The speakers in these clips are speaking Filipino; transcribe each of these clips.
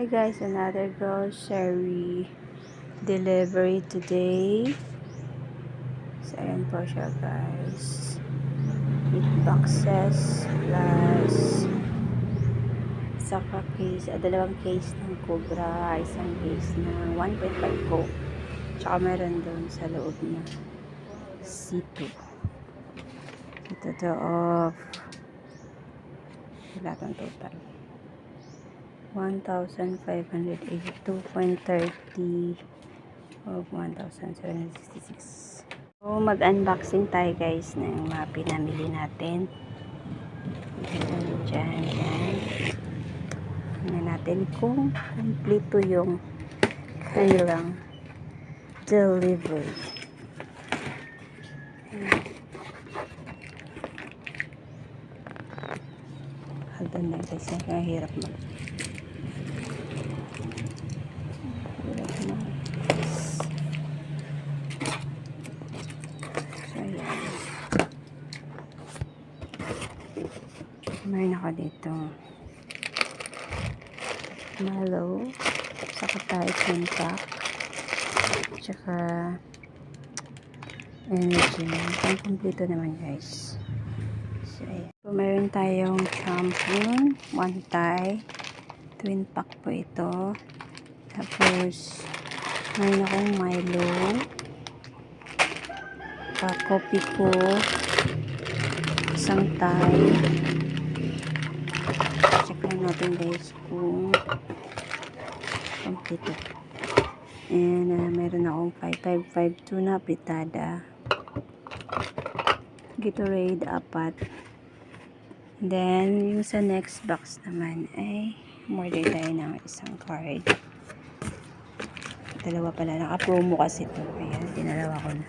Hi guys, another grocery delivery today. So ayan po siya guys. 8 boxes plus saka case, dalawang case ng Cobra, isang case ng 1.5 Coke. Tsaka meron doon sa loob na C2. So total of wala tong total. 1,582.30 of 1,766. So, mag-unboxing tayo guys ng mga pinamili natin. Diyan. Tingnan natin kung kompleto yung kanilang delivery. Haldun na guys, nakahirap mag mayroon ako dito Malo, saka tayo Pack, tsaka energy. Ang kompleto naman guys. So ayan. So, mayroon tayong shampoo, 1 Thai twin pack po ito. Tapos mayroon akong Milo, coffee ko, isang Thai. Check lang natin guys kung kompleto. And meron akong 5552 na pitada, Gatorade 4. Then yung sa next box naman ay order tayo ng isang card. Dalawa pala, naka-promo kasi ito. Ayan, dinalawa ko na.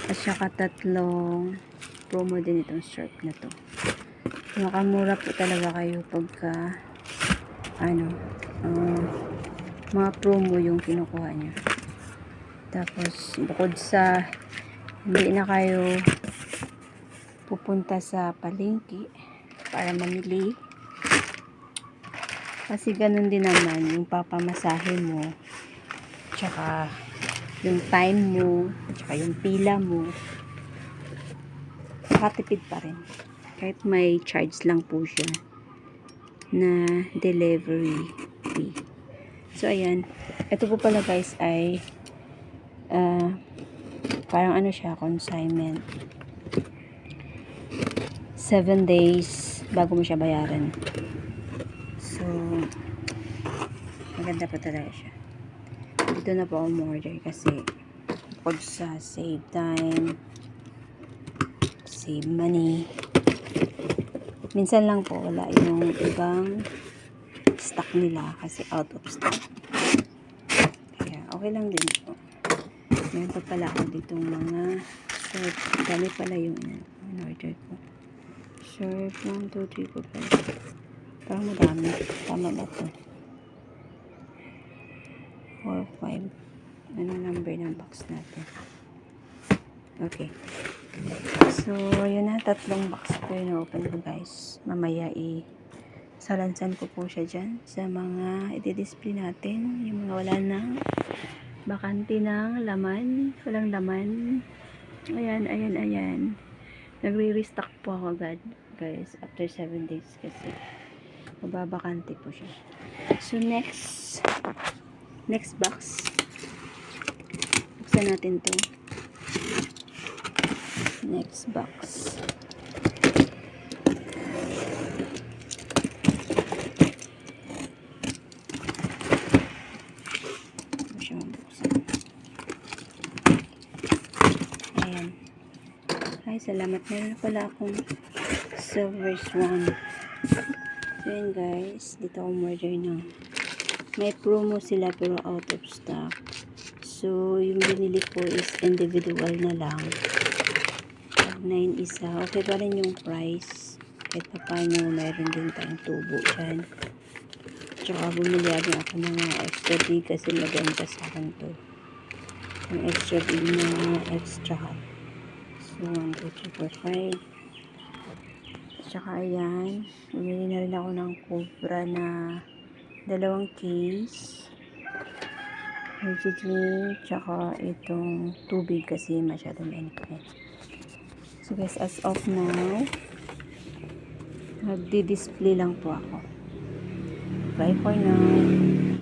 At saka tatlong promo din itong shirt na to. Makamura po talaga kayo pagka mga promo yung kinukuha nyo. Tapos bukod sa hindi na kayo pupunta sa palengke para mamili, kasi ganun din naman yung papamasahe mo, tsaka yung time mo, tsaka yung pila mo, makatipid pa rin kahit may charge lang po siya na delivery fee. So ayan, ito po pala guys ay parang siya, consignment, 7 days bago mo siya bayaran. So maganda po talaga siya. Dito na po ako order kasi bukod sa save time, save money, minsan lang po wala yung ibang stock nila kasi out of stock. Kaya okay lang din po. Meron pa pala ako ditong mga shirt. Dami pala yung in-order ko. Shirt 1, 2, 3, 4, 5. Parang madami. Tama ba ito? 4, 5. Ano number ng box natin? Okay. So, yun na. Tatlong box ko yung open ko guys. Mamaya salansan ko po siya dyan sa mga i-display natin. Yung mga wala ng bakante ng laman. Walang laman. Ayan. Nagre-restock po ako agad guys after 7 days kasi mababakante po siya. So, next box. Buksan natin to. Next box. Ayan. Ay, salamat. Meron pala akong silver swan. So, yun guys. Dito ako order ng. May promo sila pero out of stock. So, yung binili ko is individual na lang. 9 isa. Okay pa rin yung price. Kahit pa paano, mayroon din tayong tubo dyan. Tsaka bumili din ako ng extra big kasi maganda sa akin to. Yung extra big na extra hot. So, 1, 2, 3, 4, 5. Tsaka ayan, bumili na rin ako ng Cobra na Dalawang case. Energy drink, tsaka itong tubig kasi masyadong mainit. So guys, as of now, magdi-display lang po ako. Bye for now.